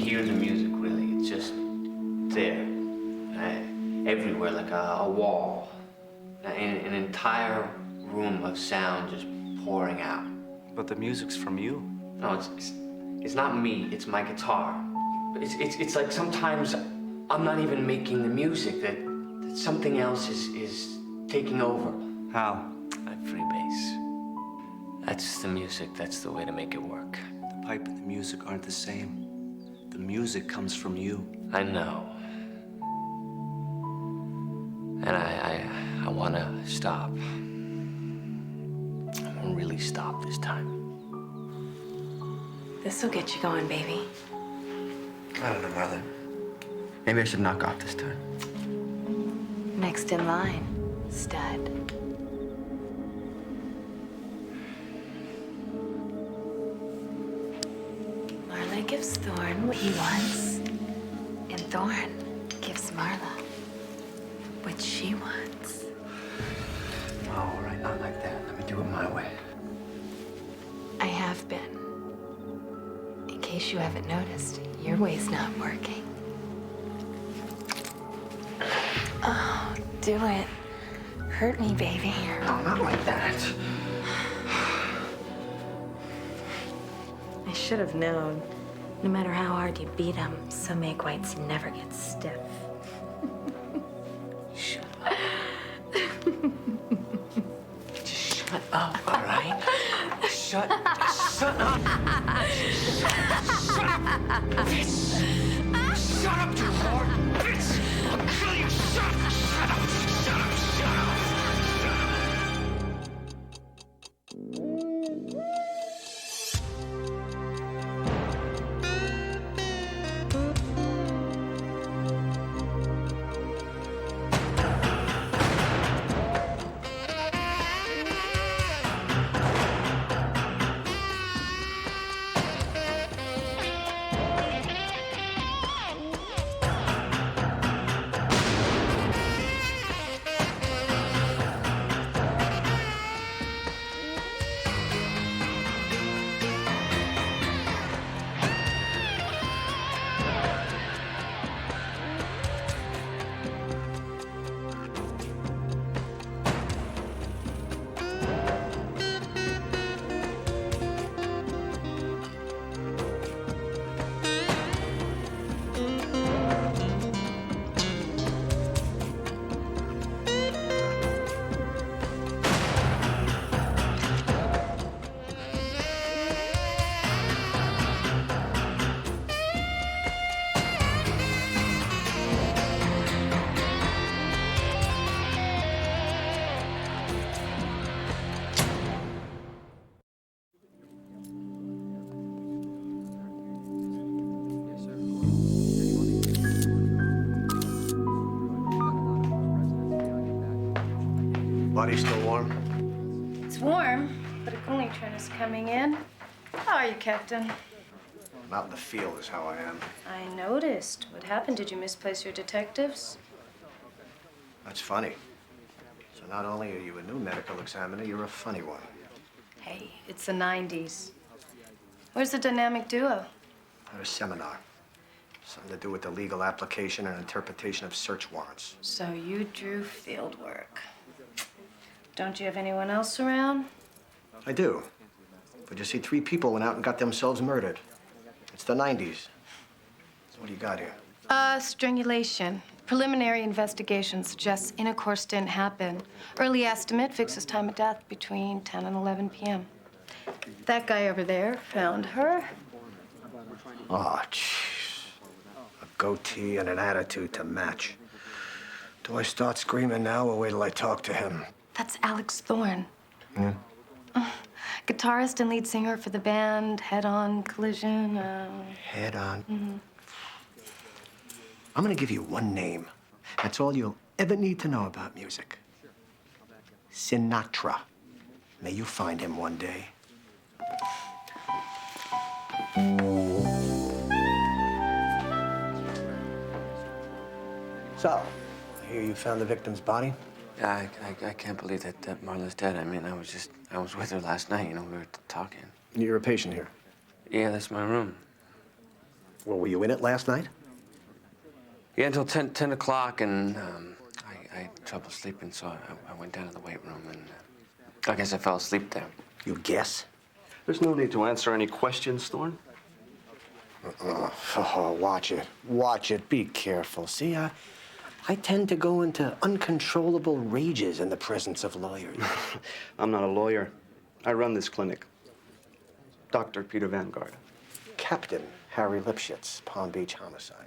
hear the music, really. It's just there, everywhere, like a wall. An entire room of sound just pouring out. But the music's from you. No, it's not me, it's my guitar. It's like sometimes I'm not even making the music, that something else is taking over. How? Like free bass. That's the music, that's the way to make it work. The pipe and the music aren't the same. The music comes from you. I know. And I want to stop. I want to really stop this time. This'll get you going, baby. I don't know, Marla. Maybe I should knock off this time. Next in line, stud. Marla gives Thorne what he wants, and Thorne gives Marla what she wants. Oh, all right, not like that. Let me do it my way. I have been. In case you haven't noticed, your way's not working. Oh, do it. Hurt me, baby. No, not like that. I should have known. No matter how hard you beat them, some egg whites never get stiff. Shut up. Just shut up, all right? Shut up. Shut up, bitch! Shut up, you whore! Bitch! I'll kill you! Shut up! Shut up! Shut up! Shut up! Body still warm? It's warm, but a cooling trend is coming in. How are you, Captain? I'm out in the field is how I am. I noticed. What happened? Did you misplace your detectives? That's funny. So not only are you a new medical examiner, you're a funny one. Hey, it's the 90s. Where's the dynamic duo? At a seminar. Something to do with the legal application and interpretation of search warrants. So you drew field work. Don't you have anyone else around? I do. But you see, 3 people went out and got themselves murdered. It's the 90s. So what do you got here? Strangulation. Preliminary investigation suggests intercourse didn't happen. Early estimate fixes time of death between 10 and 11 p.m. That guy over there found her. Oh, jeez. A goatee and an attitude to match. Do I start screaming now or wait till I talk to him? That's Alex Thorne. Yeah? Guitarist and lead singer for the band Head On Collision. Head on. I'm gonna give you one name. That's all you'll ever need to know about music. Sinatra. May you find him one day. So, I hear you found the victim's body? Yeah, I can't believe that Marla's dead. I mean, I was with her last night, you know, we were talking. You're a patient here. Yeah, that's my room. Well, were you in it last night? Yeah, until 10 o'clock, and I had trouble sleeping, so I went down to the weight room, and I guess I fell asleep there. You guess? There's no need to answer any questions, Thorne. Oh, watch it. Watch it. Be careful. See, I tend to go into uncontrollable rages in the presence of lawyers. I'm not a lawyer. I run this clinic. Dr. Peter Vanguard. Captain Harry Lipschitz, Palm Beach homicide.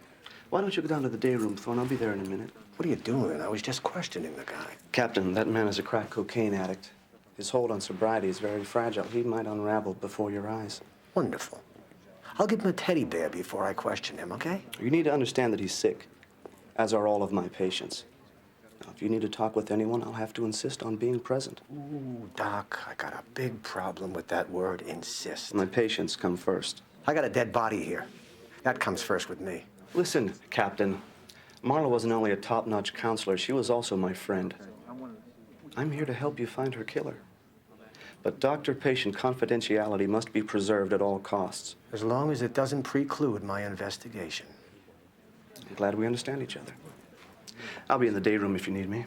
Why don't you go down to the day room, Thorne? I'll be there in a minute. What are you doing? I was just questioning the guy. Captain, that man is a crack cocaine addict. His hold on sobriety is very fragile. He might unravel before your eyes. Wonderful. I'll give him a teddy bear before I question him, okay? You need to understand that he's sick, as are all of my patients. Now, if you need to talk with anyone, I'll have to insist on being present. Ooh, Doc, I got a big problem with that word, insist. My patients come first. I got a dead body here. That comes first with me. Listen, Captain. Marla wasn't only a top-notch counselor, she was also my friend. I'm here to help you find her killer. But doctor-patient confidentiality must be preserved at all costs. As long as it doesn't preclude my investigation. I'm glad we understand each other. I'll be in the day room if you need me.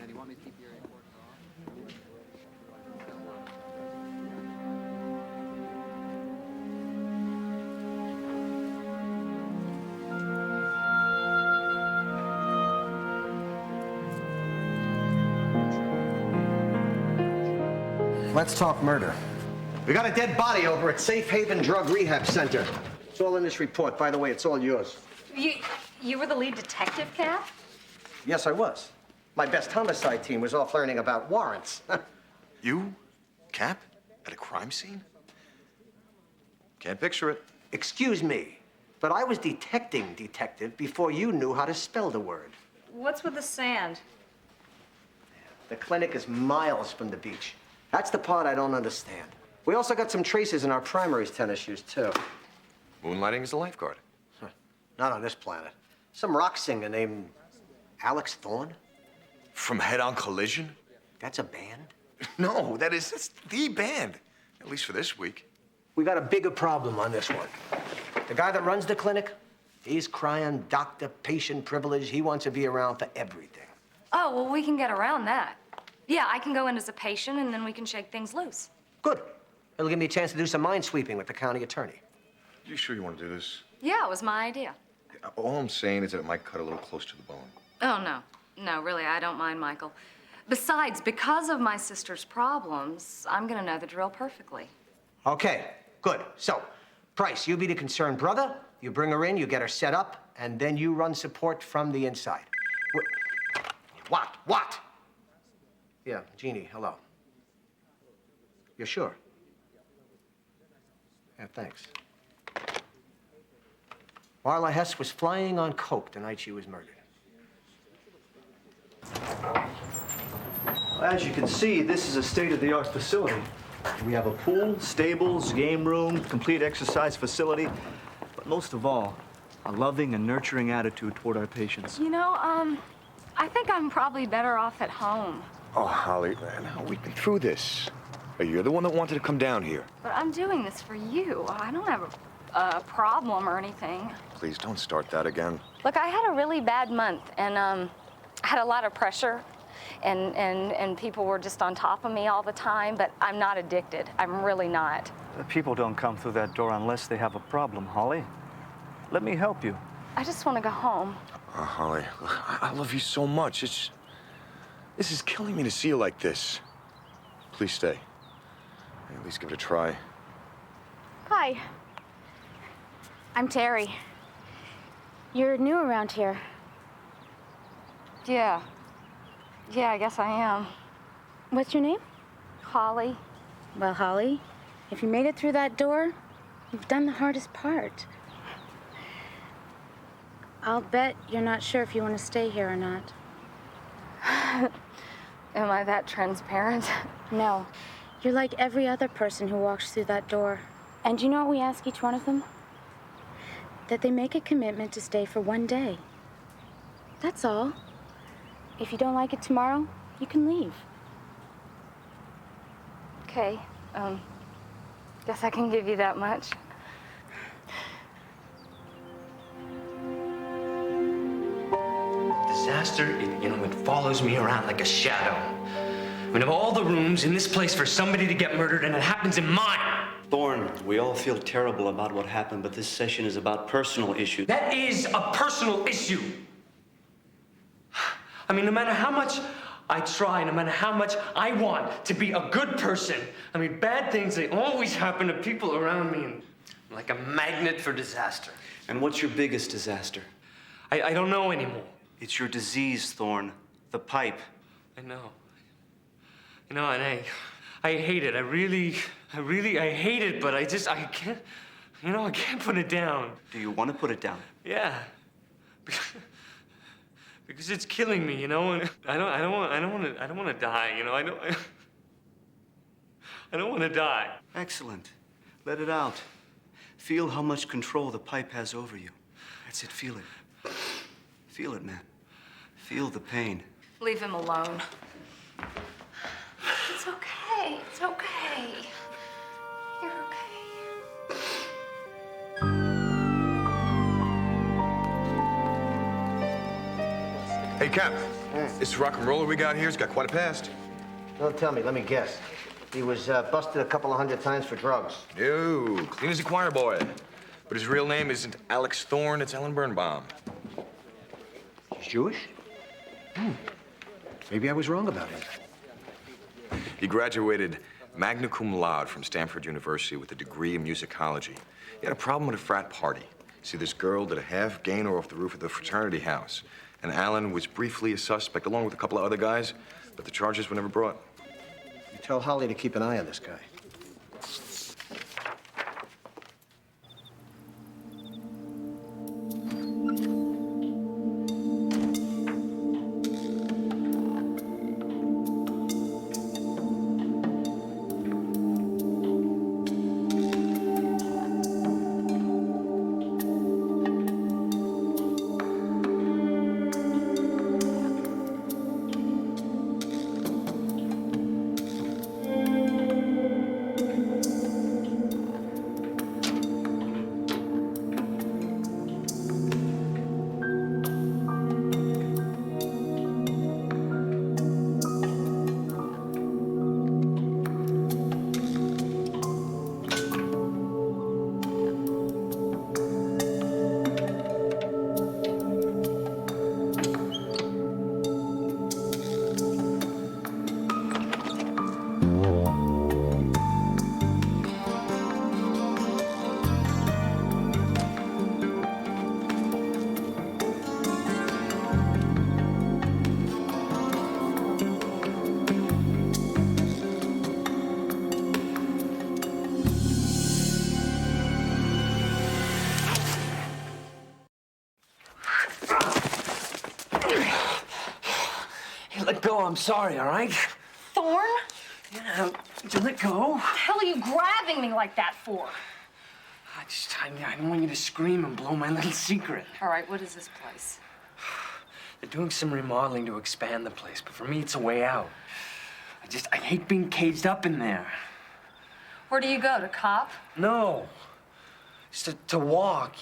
Let's talk murder. We got a dead body over at Safe Haven Drug Rehab Center. It's all in this report. By the way, it's all yours. You were the lead detective, Cap? Yes, I was. My best homicide team was off learning about warrants. You, Cap, at a crime scene? Can't picture it. Excuse me, but I was detecting detective before you knew how to spell the word. What's with the sand? The clinic is miles from the beach. That's the part I don't understand. We also got some traces in our primaries tennis shoes, too. Moonlighting as a lifeguard. Not on this planet. Some rock singer named Alex Thorne. From Head On Collision? That's a band? No, that's the band. At least for this week. We got a bigger problem on this one. The guy that runs the clinic, he's crying doctor-patient privilege. He wants to be around for everything. Oh, well, we can get around that. Yeah, I can go in as a patient, and then we can shake things loose. Good. It'll give me a chance to do some mind sweeping with the county attorney. You sure you want to do this? Yeah, it was my idea. All I'm saying is that it might cut a little close to the bone. Oh, no. No, really, I don't mind, Michael. Besides, because of my sister's problems, I'm gonna know the drill perfectly. Okay, good. So, Price, you be the concerned brother. You bring her in, you get her set up, and then you run support from the inside. What? Yeah, Jeannie, hello. You're sure? Yeah, thanks. Marla Hess was flying on coke the night she was murdered. As you can see, this is a state-of-the-art facility. We have a pool, stables, game room, complete exercise facility, but most of all, a loving and nurturing attitude toward our patients. You know, I think I'm probably better off at home. Oh, Holly, man, we've been through this. You're the one that wanted to come down here. But I'm doing this for you. I don't have a problem or anything. Please don't start that again. Look, I had a really bad month, and I had a lot of pressure, and people were just on top of me all the time, but I'm not addicted. I'm really not. People don't come through that door unless they have a problem, Holly. Let me help you. I just want to go home. Holly, I love you so much. This is killing me to see you like this. Please stay. At least give it a try. Hi. I'm Terry. You're new around here. Yeah, I guess I am. What's your name? Holly. Well, Holly, if you made it through that door, you've done the hardest part. I'll bet you're not sure if you want to stay here or not. Am I that transparent? No. You're like every other person who walks through that door. And you know what we ask each one of them? That they make a commitment to stay for one day. That's all. If you don't like it tomorrow, you can leave. Okay, guess I can give you that much. disaster, it follows me around like a shadow. I mean, of all the rooms in this place for somebody to get murdered, and it happens in mine. Thorne, we all feel terrible about what happened, but this session is about personal issues. That is a personal issue. I mean, no matter how much I try, no matter how much I want to be a good person, I mean, bad things, they always happen to people around me. And I'm like a magnet for disaster. And what's your biggest disaster? I don't know anymore. It's your disease, Thorne. The pipe. I know. And I hate it. I really hate it, but I can't, I can't put it down. Do you want to put it down? Yeah. Because it's killing me, and I don't want to die, I don't want to die. Excellent. Let it out. Feel how much control the pipe has over you. That's it, feel it. Feel it, man. Feel the pain. Leave him alone. It's okay. It's okay. You're okay. Hey, Cap. This rock and roller we got here's got quite a past. Don't tell me, let me guess. He was busted a couple of 100 times for drugs. No, clean as a choir boy. But his real name isn't Alex Thorne, it's Ellen Birnbaum. He's Jewish? Maybe I was wrong about him. He graduated magna cum laude from Stanford University with a degree in musicology. He had a problem with a frat party. See, this girl did a half gainer off the roof of the fraternity house. And Alan was briefly a suspect, along with a couple of other guys, but the charges were never brought. You tell Holly to keep an eye on this guy. Let go, I'm sorry, all right? Thorne? Yeah, you let go. What the hell are you grabbing me like that for? I don't want you to scream and blow my little secret. All right, what is this place? They're doing some remodeling to expand the place, but for me, it's a way out. I hate being caged up in there. Where do you go, to cop? No. Just to walk,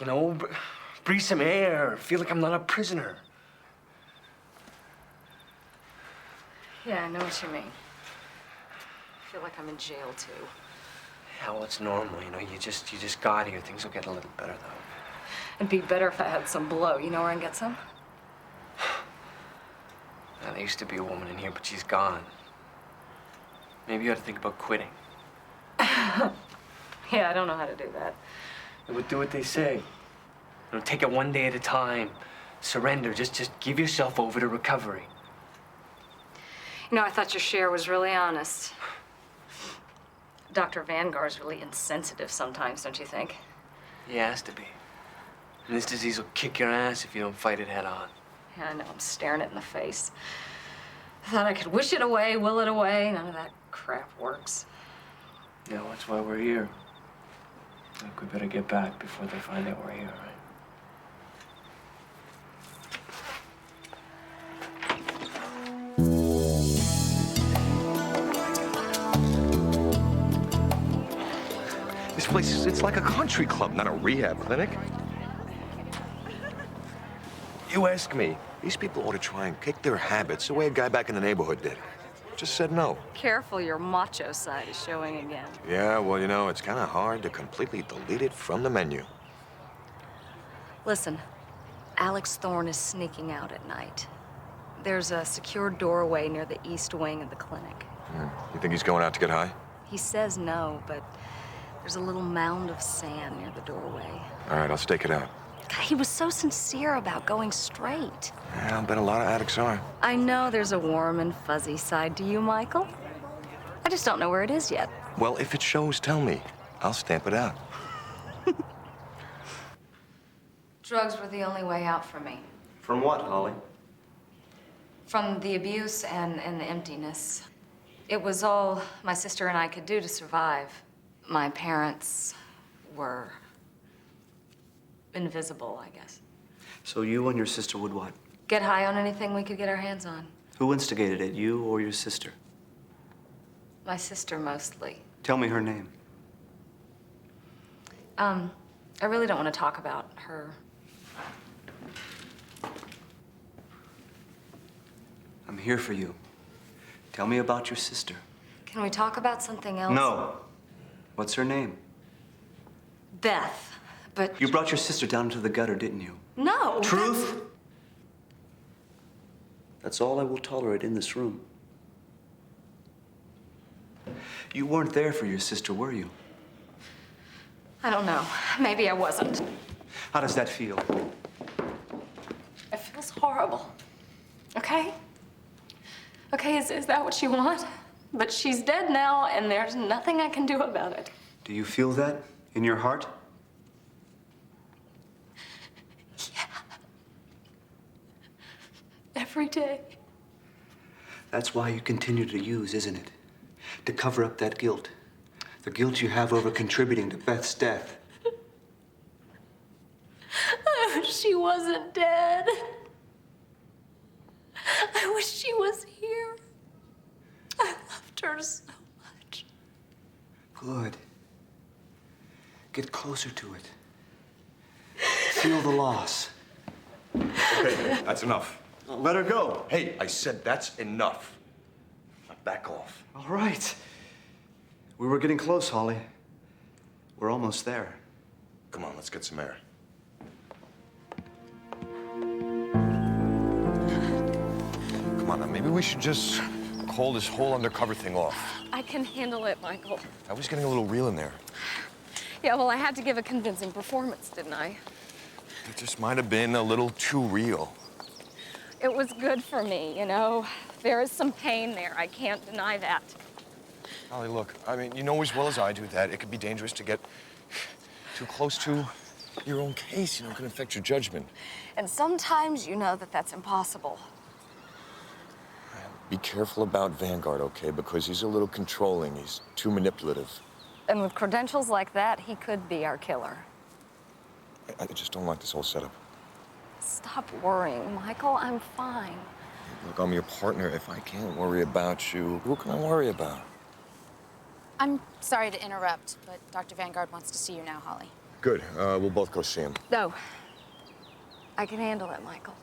breathe some air, feel like I'm not a prisoner. Yeah, I know what you mean. I feel like I'm in jail, too. Yeah, well, it's normal, you just got here. Things will get a little better, though. It'd be better if I had some blow. You know where I can get some? Now, there used to be a woman in here, but she's gone. Maybe you ought to think about quitting. Yeah, I don't know how to do that. You would do what they say. Take it one day at a time. Surrender. Just give yourself over to recovery. I thought your share was really honest. Dr. Vangar's really insensitive sometimes, don't you think? He has to be. And this disease will kick your ass if you don't fight it head on. Yeah, I know. I'm staring it in the face. I thought I could wish it away, will it away. None of that crap works. Yeah, well, that's why we're here. Look, we better get back before they find out we're here, right? This place, it's like a country club, not a rehab clinic. You ask me, These people ought to try and kick their habits the way a guy back in the neighborhood did. Just said no. Careful, your macho side is showing again. Yeah, well, you know, it's kind of hard to completely delete it from the menu. Listen, Alex Thorne is sneaking out at night. There's a secure doorway near the east wing of the clinic. You think he's going out to get high? He says no, but there's a little mound of sand near the doorway. All right, I'll stake it out. God, he was so sincere about going straight. Yeah, I'll bet a lot of addicts are. I know there's a warm and fuzzy side to you, Michael. I just don't know where it is yet. Well, if it shows, tell me. I'll stamp it out. Drugs were the only way out for me. From what, Holly? From the abuse and the emptiness. It was all my sister and I could do to survive. My parents were invisible, I guess. So you and your sister would what? Get high on anything we could get our hands on. Who instigated it, you or your sister? My sister, mostly. Tell me her name. I really don't want to talk about her. I'm here for you. Tell me about your sister. Can we talk about something else? No. What's her name? Beth, but... You brought your sister down into the gutter, didn't you? No! Truth? That's all I will tolerate in this room. You weren't there for your sister, were you? I don't know. Maybe I wasn't. How does that feel? It feels horrible. Okay? Okay, is that what you want? But she's dead now, and there's nothing I can do about it. Do you feel that in your heart? Yeah. Every day. That's why you continue to use, isn't it? To cover up that guilt. The guilt you have over contributing to Beth's death. I wish she wasn't dead. I wish she was here. I loved her so much. Good. Get closer to it. Feel the loss. Okay, that's enough. Let her go. Hey, I said that's enough. Now back off. All right. We were getting close, Holly. We're almost there. Come on, let's get some air. Come on, now, maybe we should just call this whole undercover thing off. I can handle it, Michael. I was getting a little real in there. Yeah, well, I had to give a convincing performance, didn't I? It just might have been a little too real. It was good for me, you know? There is some pain there. I can't deny that. Holly, look, I mean, you know as well as I do that it could be dangerous to get too close to your own case. You know, it can affect your judgment. And sometimes you know that that's impossible. Be careful about Vanguard, okay? Because he's a little controlling. He's too manipulative. And with credentials like that, he could be our killer. I just don't like this whole setup. Stop worrying, Michael. I'm fine. Look, I'm your partner. If I can't worry about you, who can I worry about? I'm sorry to interrupt, but Dr. Vanguard wants to see you now, Holly. Good. We'll both go see him. No. I can handle it, Michael.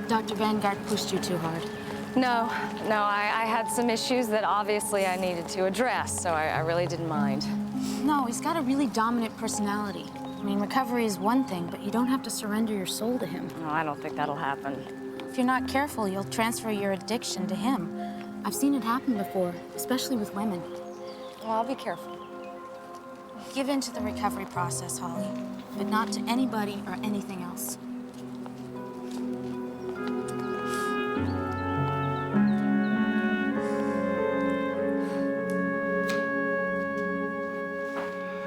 Dr. Vanguard pushed you too hard. No, I had some issues that obviously I needed to address, so I really didn't mind. No, he's got a really dominant personality. I mean, recovery is one thing, but you don't have to surrender your soul to him. No, I don't think that'll happen. If you're not careful, you'll transfer your addiction to him. I've seen it happen before, especially with women. Well, I'll be careful. Give in to the recovery process, Holly, but not to anybody or anything else.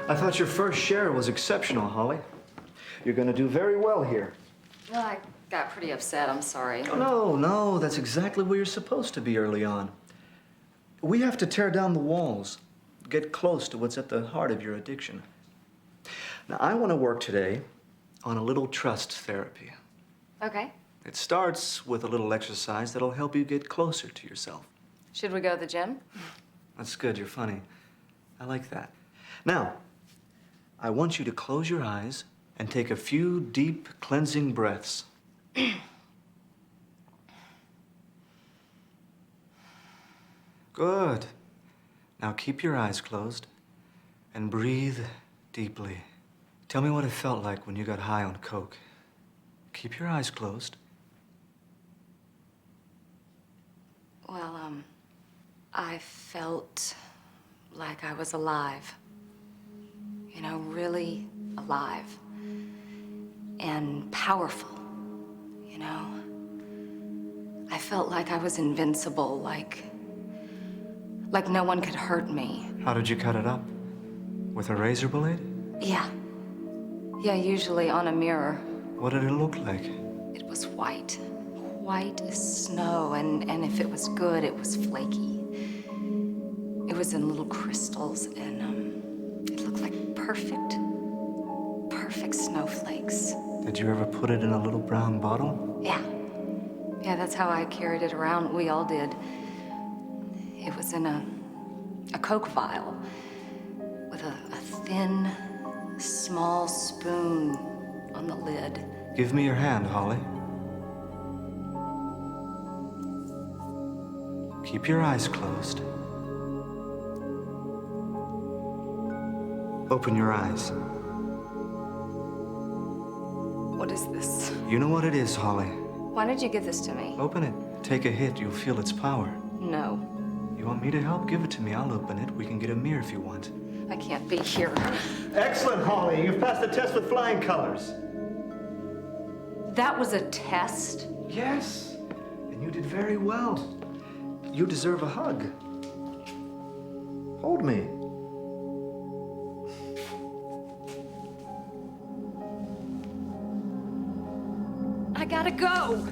I thought your first share was exceptional, Holly. You're gonna do very well here. Well, I got pretty upset. I'm sorry. Oh, no, that's exactly where you're supposed to be early on. We have to tear down the walls, get close to what's at the heart of your addiction. Now, I want to work today on a little trust therapy. Okay. It starts with a little exercise that'll help you get closer to yourself. Should we go to the gym? That's good, you're funny. I like that. Now, I want you to close your eyes and take a few deep, cleansing breaths. Good. Now keep your eyes closed and breathe deeply. Tell me what it felt like when you got high on coke. Keep your eyes closed. Well, I felt like I was alive. You know, really alive. And powerful, you know? I felt like I was invincible, like no one could hurt me. How did you cut it up? With a razor blade? Yeah. Yeah, usually on a mirror. What did it look like? It was white. White as snow, and if it was good, it was flaky. It was in little crystals, and it looked like perfect snowflakes. Did you ever put it in a little brown bottle? Yeah. Yeah, that's how I carried it around. We all did. It was in a Coke vial with a thin, small spoon on the lid. Give me your hand, Holly. Keep your eyes closed. Open your eyes. What is this? You know what it is, Holly. Why did you give this to me? Open it. Take a hit. You'll feel its power. No. You want me to help? Give it to me. I'll open it. We can get a mirror if you want. I can't be here. Excellent, Holly. You've passed the test with flying colors. That was a test? Yes. And you did very well. You deserve a hug. Hold me. I gotta go.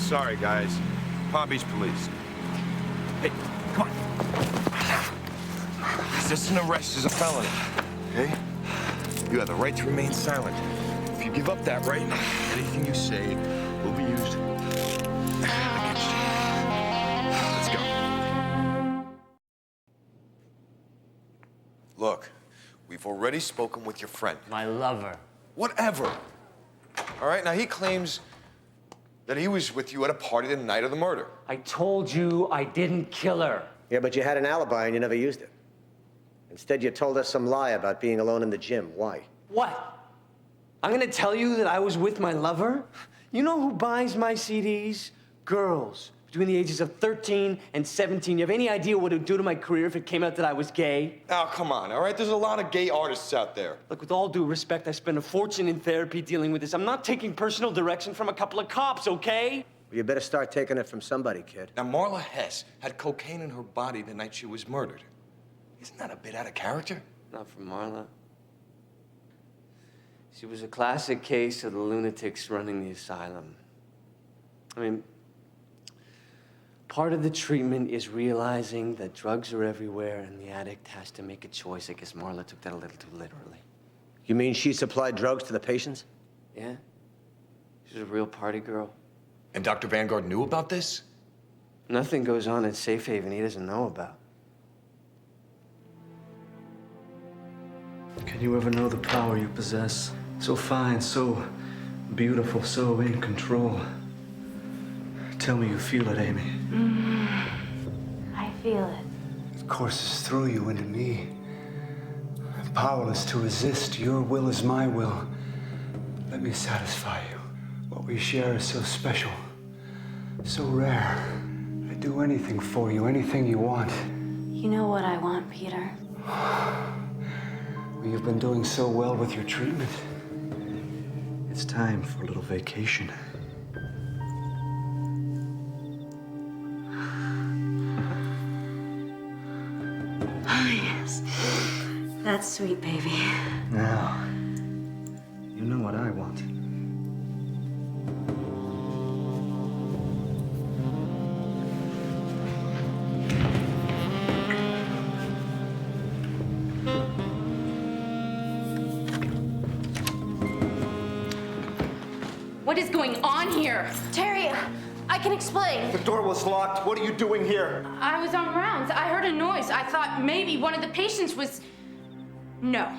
Sorry, guys. Palm Beach Police. Hey, come on. This is an arrest. This is a felony. Okay? You have the right to remain silent. If you give up that right, anything you say will be used against you. Let's go. Look, we've already spoken with your friend. My lover. Whatever. All right, now he claims that he was with you at a party the night of the murder. I told you I didn't kill her. Yeah, but you had an alibi and you never used it. Instead, you told us some lie about being alone in the gym. Why? What? I'm gonna tell you that I was with my lover? You know who buys my CDs? Girls between the ages of 13 and 17. You have any idea what it would do to my career if it came out that I was gay? Oh, come on, all right? There's a lot of gay artists out there. Look, with all due respect, I spent a fortune in therapy dealing with this. I'm not taking personal direction from a couple of cops, okay? Well, you better start taking it from somebody, kid. Now, Marla Hess had cocaine in her body the night she was murdered. Isn't that a bit out of character? Not from Marla. She was a classic case of the lunatics running the asylum. I mean, part of the treatment is realizing that drugs are everywhere and the addict has to make a choice. I guess Marla took that a little too literally. You mean she supplied drugs to the patients? Yeah? She's a real party girl. And Dr. Vanguard knew about this? Nothing goes on at Safe Haven he doesn't know about. Can you ever know the power you possess? So fine, so beautiful, so in control. Tell me you feel it, Amy. I feel it. It courses through you into me. I'm powerless to resist. Your will is my will. Let me satisfy you. What we share is so special, so rare. I'd do anything for you, anything you want. You know what I want, Peter. Well, you've been doing so well with your treatment. It's time for a little vacation. Oh, yes. That's sweet, baby. Now, you know what I want. What is going on here? Terry, I can explain. The door was locked. What are you doing here? I was on rounds. I heard a noise. I thought maybe one of the patients was... No.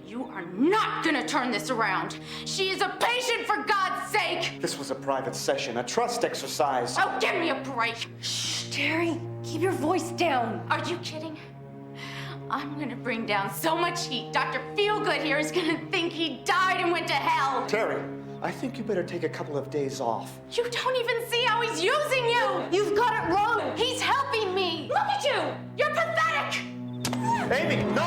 You are not gonna turn this around. She is a patient, for God's sake! This was a private session, a trust exercise. Oh, give me a break! Shh, Terry, keep your voice down. Are you kidding? I'm gonna bring down so much heat. Dr. Feelgood here is gonna think he died and went to hell. Terry, I think you better take a couple of days off. You don't even see how he's using you! You've got it wrong. He's helping me! Look at you! You're pathetic! Amy, no!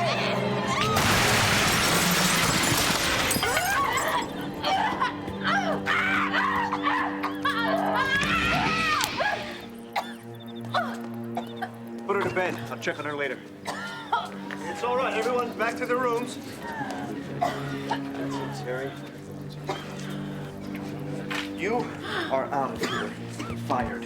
Put her to bed. I'll check on her later. It's all right, everyone. Back to the rooms. That's it, Terry. You are out of here. Fired.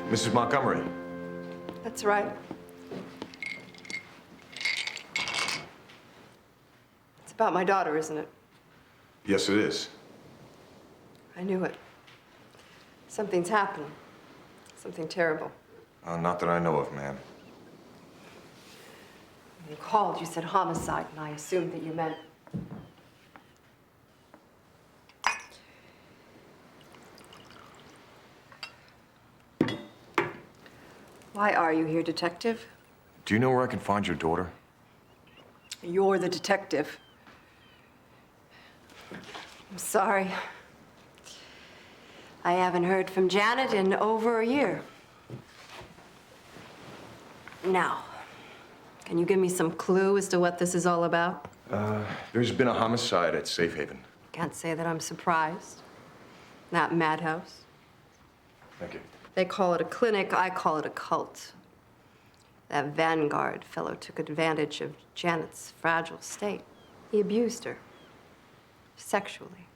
Mrs. Montgomery. That's right. It's about my daughter, isn't it? Yes, it is. I knew it. Something's happened. Something terrible. Not that I know of, ma'am. When you called, you said homicide, and I assumed that you meant... Why are you here, detective? Do you know where I can find your daughter? You're the detective. I'm sorry. I haven't heard from Janet in over a year. Now, can you give me some clue as to what this is all about? There's been a homicide at Safe Haven. Can't say that I'm surprised. That madhouse. Thank you. They call it a clinic, I call it a cult. That Vanguard fellow took advantage of Janet's fragile state. He abused her. Sexually.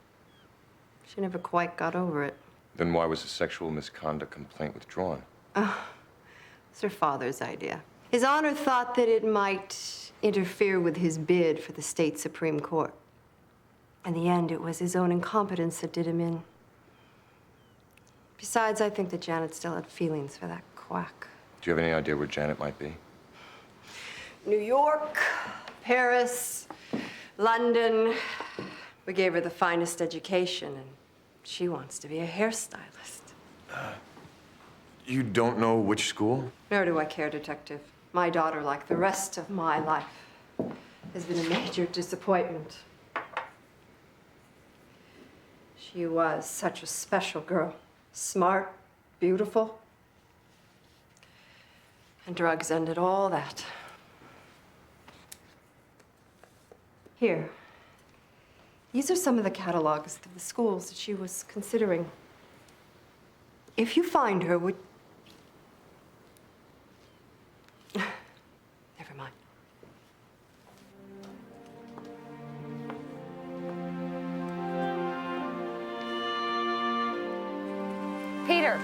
She never quite got over it. Then why was the sexual misconduct complaint withdrawn? It's her father's idea. His Honor thought that it might interfere with his bid for the state Supreme Court. In the end, it was his own incompetence that did him in. Besides, I think that Janet still had feelings for that quack. Do you have any idea where Janet might be? New York, Paris, London. We gave her the finest education, and she wants to be a hairstylist. You don't know which school? Nor do I care, detective. My daughter, like the rest of my life, has been a major disappointment. She was such a special girl. Smart, beautiful. And drugs ended all that. Here. These are some of the catalogs of the schools that she was considering. If you find her, would... Never mind. Peter,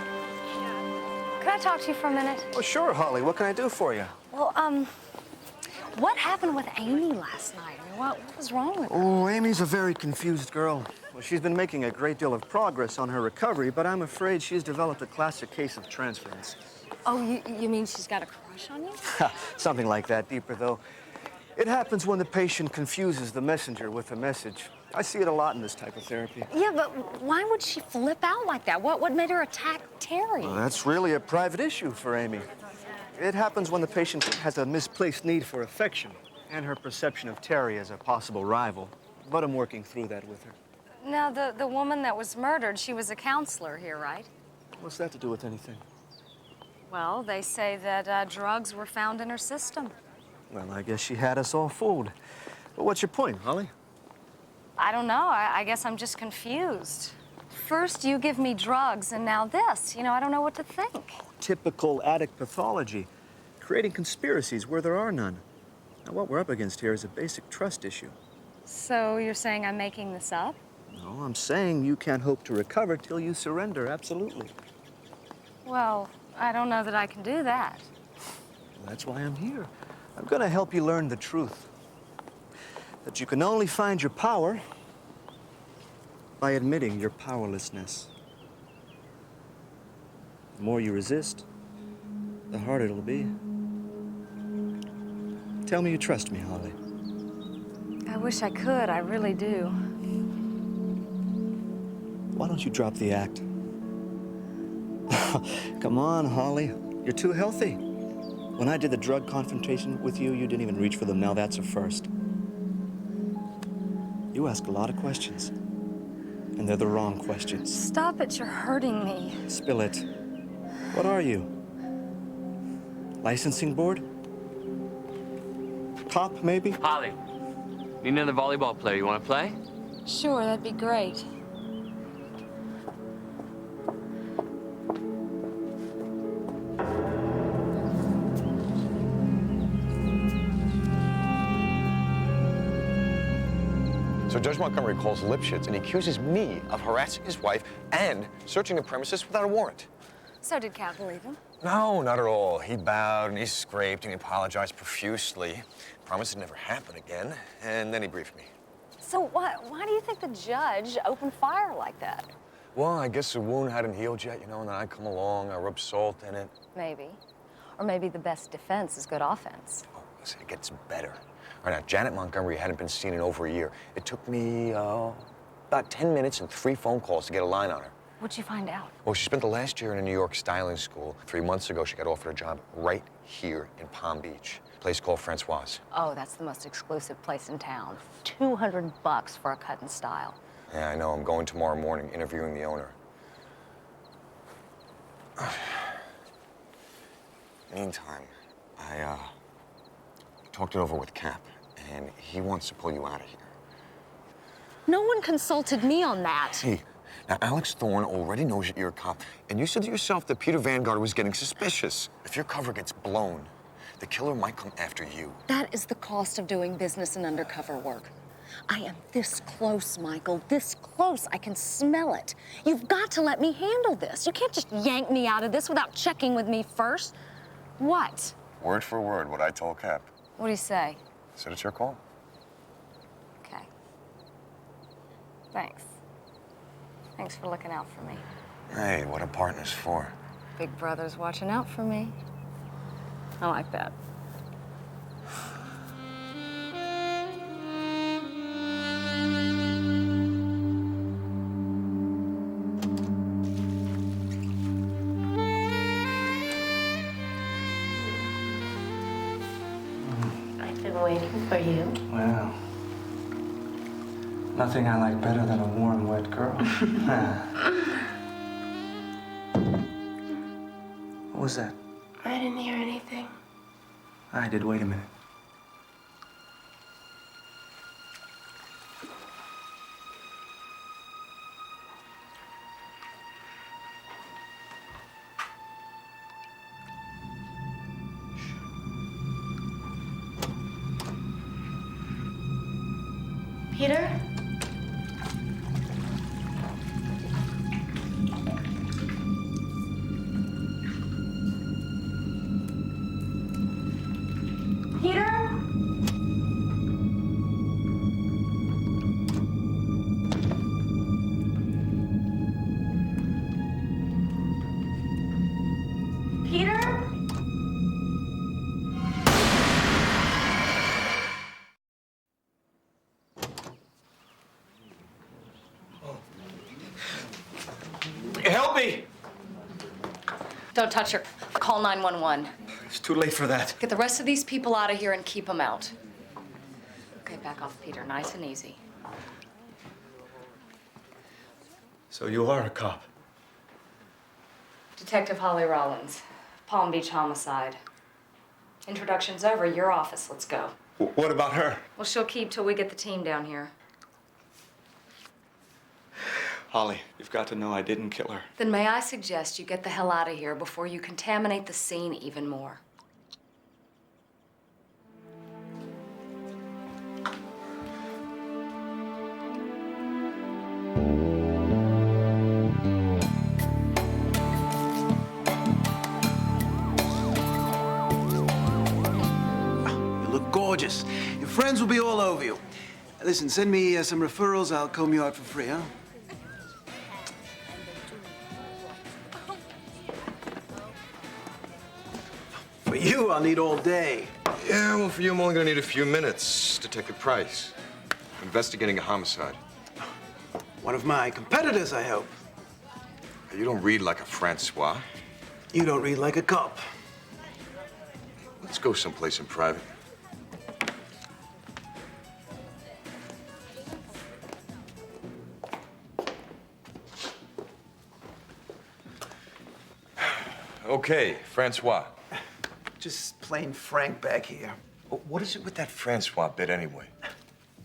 could I talk to you for a minute? Oh, sure, Holly. What can I do for you? Well, What happened with Amy last night? I mean, what was wrong with her? Oh, Amy's a very confused girl. Well, she's been making a great deal of progress on her recovery, but I'm afraid she's developed a classic case of transference. Oh, you mean she's got a crush on you? Something like that, deeper though. It happens when the patient confuses the messenger with the message. I see it a lot in this type of therapy. Yeah, but why would she flip out like that? What made her attack Terry? Well, that's really a private issue for Amy. It happens when the patient has a misplaced need for affection and her perception of Terry as a possible rival. But I'm working through that with her. Now, the woman that was murdered, she was a counselor here, right? What's that to do with anything? Well, they say that drugs were found in her system. Well, I guess she had us all fooled. But what's your point, Holly? I don't know. I guess I'm just confused. First, you give me drugs, and now this. You know, I don't know what to think. Typical addict pathology, creating conspiracies where there are none. Now, what we're up against here is a basic trust issue. So you're saying I'm making this up? No, I'm saying you can't hope to recover till you surrender, absolutely. Well, I don't know that I can do that. Well, that's why I'm here. I'm gonna help you learn the truth. That you can only find your power by admitting your powerlessness. The more you resist, the harder it'll be. Tell me you trust me, Holly. I wish I could. I really do. Why don't you drop the act? Come on, Holly. You're too healthy. When I did the drug confrontation with you, you didn't even reach for them. Now that's a first. You ask a lot of questions, and they're the wrong questions. Stop it. You're hurting me. Spill it. What are you? Licensing board? Cop, maybe? Holly, need another volleyball player. You want to play? Sure, that'd be great. So Judge Montgomery calls Lipschitz and he accuses me of harassing his wife and searching the premises without a warrant. So did Cal believe him? No, not at all. He bowed and he scraped and he apologized profusely. Promised it'd never happen again, and then he briefed me. So why do you think the judge opened fire like that? Well, I guess the wound hadn't healed yet, you know, and then I come along, I rub salt in it. Maybe. Or maybe the best defense is good offense. Oh, listen, it gets better. All right, now, Janet Montgomery hadn't been seen in over a year. It took me about 10 minutes and 3 phone calls to get a line on her. What'd you find out? Well, she spent the last year in a New York styling school. 3 months ago, she got offered a job right here in Palm Beach, a place called Francoise. Oh, that's the most exclusive place in town. $200 for a cut and style. Yeah, I know. I'm going tomorrow morning, interviewing the owner. Meantime, I talked it over with Cap, and he wants to pull you out of here. No one consulted me on that. Hey, now Alex Thorne already knows that you're a cop, and you said to yourself that Peter Vanguard was getting suspicious. If your cover gets blown, the killer might come after you. That is the cost of doing business and undercover work. I am this close, Michael, this close. I can smell it. You've got to let me handle this. You can't just yank me out of this without checking with me first. What? Word for word, what I told Cap. What do you say? Said it's your call. Okay. Thanks. Thanks for looking out for me. Hey, what are partners for? Big brother's watching out for me. I like that. I've been waiting for you. Well, nothing I like better than a warm, wet girl. What was that? I didn't hear anything. I did. Wait a minute. Peter? Peter? me! Don't touch her. Call 911. It's too late for that. Get the rest of these people out of here and keep them out. Okay, back off, Peter. Nice and easy. So you are a cop? Detective Holly Rollins, Palm Beach homicide. Introduction's over. Your office. Let's go. What about her? Well, she'll keep till we get the team down here. Holly, you've got to know I didn't kill her. Then may I suggest you get the hell out of here before you contaminate the scene even more. You look gorgeous. Your friends will be all over you. Listen, send me some referrals. I'll comb you out for free, huh? For you, I'll need all day. Yeah, well, for you, I'm only gonna need a few minutes. Detective Price, investigating a homicide. One of my competitors, I hope. You don't read like a Francois. You don't read like a cop. Let's go someplace in private. Okay, Francois. Just plain Frank back here. What is it with that Francois bit anyway?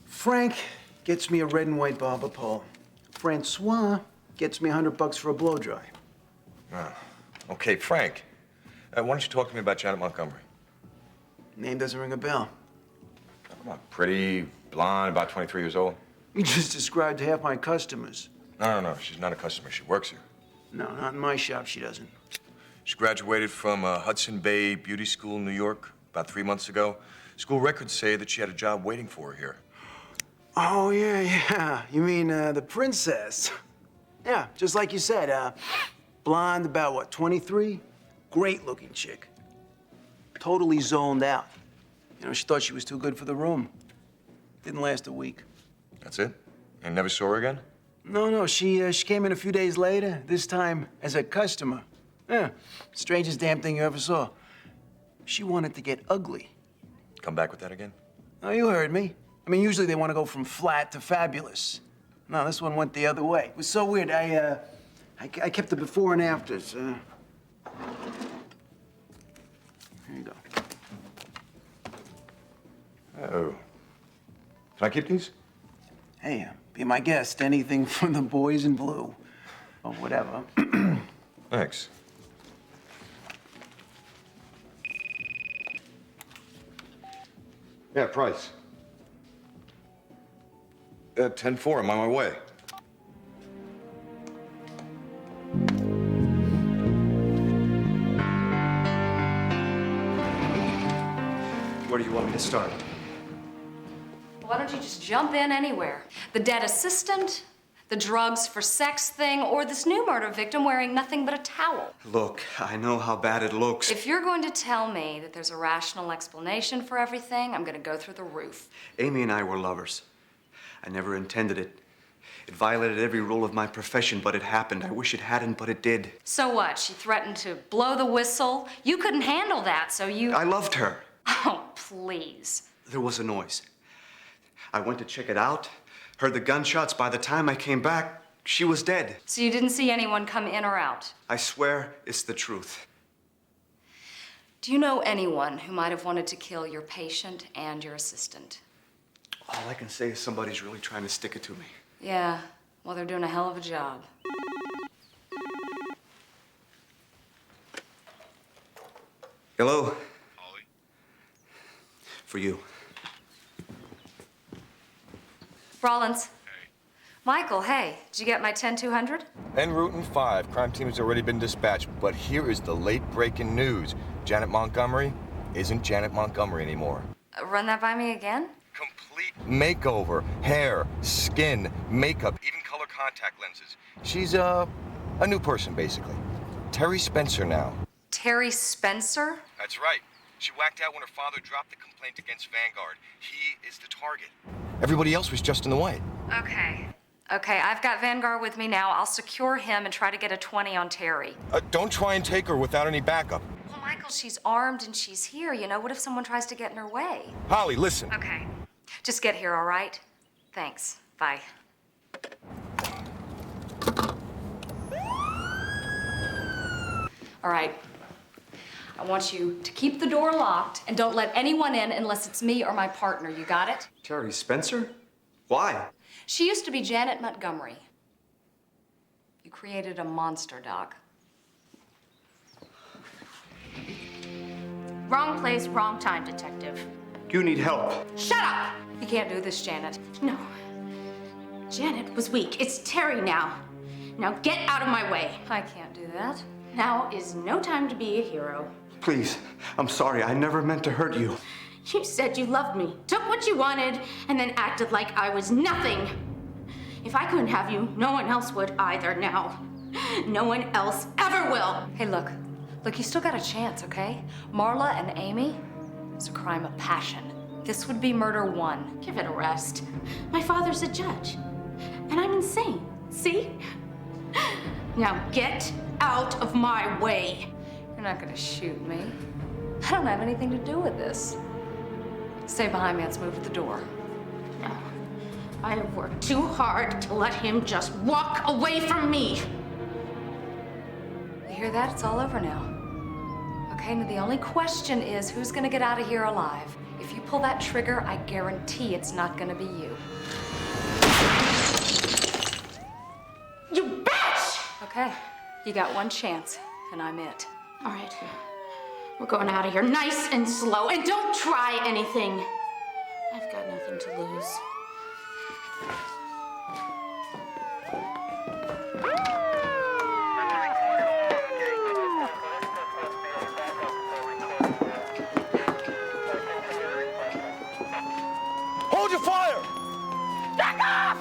Frank gets me a red and white barber pole. Francois gets me $100 for a blow dry. Oh. Okay, Frank. Why don't you talk to me about Janet Montgomery? Name doesn't ring a bell. Come on, pretty, blonde, about 23 years old. You just described half my customers. No, she's not a customer. She works here. No, not in my shop, she doesn't. She graduated from Hudson Bay Beauty School in New York about 3 months ago. School records say that she had a job waiting for her here. Oh, yeah. You mean the princess? Yeah, just like you said. Blonde, about what, 23? Great-looking chick. Totally zoned out. You know, she thought she was too good for the room. Didn't last a week. That's it? And never saw her again? No, she came in a few days later, this time as a customer. Yeah, strangest damn thing you ever saw. She wanted to get ugly. Come back with that again? Oh, you heard me. I mean, usually they want to go from flat to fabulous. No, this one went the other way. It was so weird. I kept the before and afters. Here you go. Oh. Can I keep these? Hey, be my guest. Anything from the boys in blue. Or whatever. Thanks. Yeah, Price. 10-4, I'm on my way. Where do you want me to start? Why don't you just jump in anywhere? The dead assistant, the drugs for sex thing, or this new murder victim wearing nothing but a towel. Look, I know how bad it looks. If you're going to tell me that there's a rational explanation for everything, I'm going to go through the roof. Amy and I were lovers. I never intended it. It violated every rule of my profession, but it happened. I wish it hadn't, but it did. So what? She threatened to blow the whistle? You couldn't handle that, so you... I loved her. Oh, please. There was a noise. I went to check it out, heard the gunshots. By the time I came back, she was dead. So you didn't see anyone come in or out? I swear it's the truth. Do you know anyone who might have wanted to kill your patient and your assistant? All I can say is somebody's really trying to stick it to me. Yeah, well, they're doing a hell of a job. Hello? Holly? For you. Rollins. Hey. Michael, hey, did you get my 10-200? En route in 5. Crime team has already been dispatched. But here is the late breaking news. Janet Montgomery isn't Janet Montgomery anymore. Run that by me again? Complete makeover. Hair, skin, makeup, even color contact lenses. She's a new person, basically. Terry Spencer now. Terry Spencer? That's right. She whacked out when her father dropped the complaint against Vanguard. He is the target. Everybody else was just in the way. Okay. Okay, I've got Vanguard with me now. I'll secure him and try to get a 20 on Terry. Don't try and take her without any backup. Well, Michael, she's armed and she's here. You know, what if someone tries to get in her way? Holly, listen. Okay. Just get here, all right? Thanks. Bye. All right. I want you to keep the door locked and don't let anyone in unless it's me or my partner. You got it? Terry Spencer? Why? She used to be Janet Montgomery. You created a monster, Doc. Wrong place, wrong time, Detective. You need help. Shut up! You can't do this, Janet. No. Janet was weak. It's Terry now. Now get out of my way. I can't do that. Now is no time to be a hero. Please, I'm sorry. I never meant to hurt you. You said you loved me, took what you wanted, and then acted like I was nothing. If I couldn't have you, no one else would either now. No one else ever will. Hey, look. Look, you still got a chance, okay? Marla and Amy, it's a crime of passion. This would be murder 1. Give it a rest. My father's a judge, and I'm insane. See? Now get out of my way. You're not gonna shoot me. I don't have anything to do with this. Stay behind me, let's move to the door. No. I have worked too hard to let him just walk away from me. You hear that? It's all over now. Okay, now the only question is who's gonna get out of here alive? If you pull that trigger, I guarantee it's not gonna be you. You bitch! Okay, you got one chance, and I'm it. All right. We're going out of here nice and slow, and don't try anything. I've got nothing to lose. Hold your fire! Back off!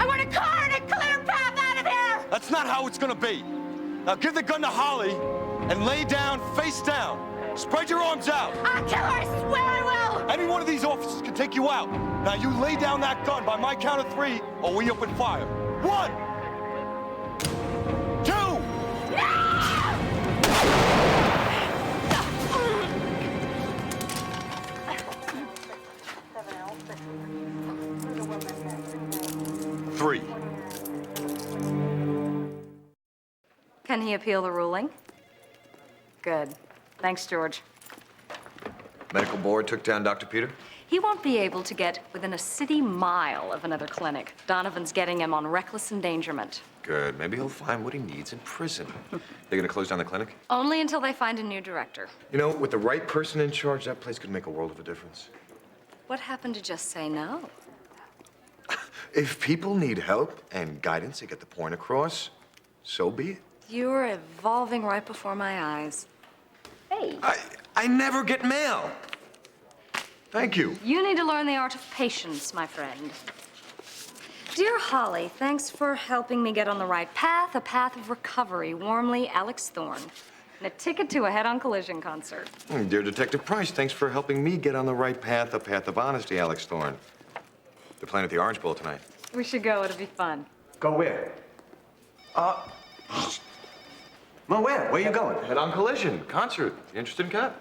I want a car and a clear path out of here! That's not how it's gonna be. Now give the gun to Holly and lay down, face down. Spread your arms out. I'll kill her, I swear I will! Any one of these officers can take you out. Now you lay down that gun by my count of 3 or we open fire. 1, 2. Three. Can he appeal the ruling? Good. Thanks, George. Medical board took down Dr. Peter? He won't be able to get within a city mile of another clinic. Donovan's getting him on reckless endangerment. Good. Maybe he'll find what he needs in prison. They're gonna close down the clinic? Only until they find a new director. You know, with the right person in charge, that place could make a world of a difference. What happened to just say no? If people need help and guidance to get the point across, so be it. You're evolving right before my eyes. Hey. I never get mail. Thank you. You need to learn the art of patience, my friend. Dear Holly, thanks for helping me get on the right path, a path of recovery. Warmly, Alex Thorne. And a ticket to a head-on collision concert. Dear Detective Price, thanks for helping me get on the right path, a path of honesty, Alex Thorne. They're playing at the Orange Bowl tonight. We should go, it'll be fun. Go where? Well, where? Where you going? Head-on collision, concert. You interested in Cat?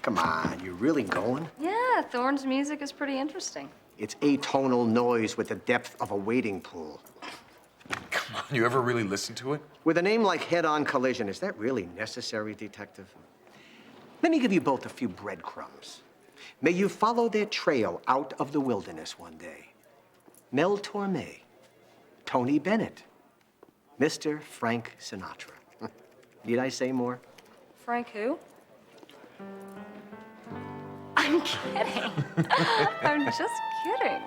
Come on, you really going? Yeah, Thorne's music is pretty interesting. It's atonal noise with the depth of a wading pool. Come on, you ever really listen to it? With a name like Head-On Collision, is that really necessary, Detective? Let me give you both a few breadcrumbs. May you follow their trail out of the wilderness one day. Mel Torme, Tony Bennett, Mr. Frank Sinatra. Need I say more? Frank who? I'm kidding. I'm just kidding.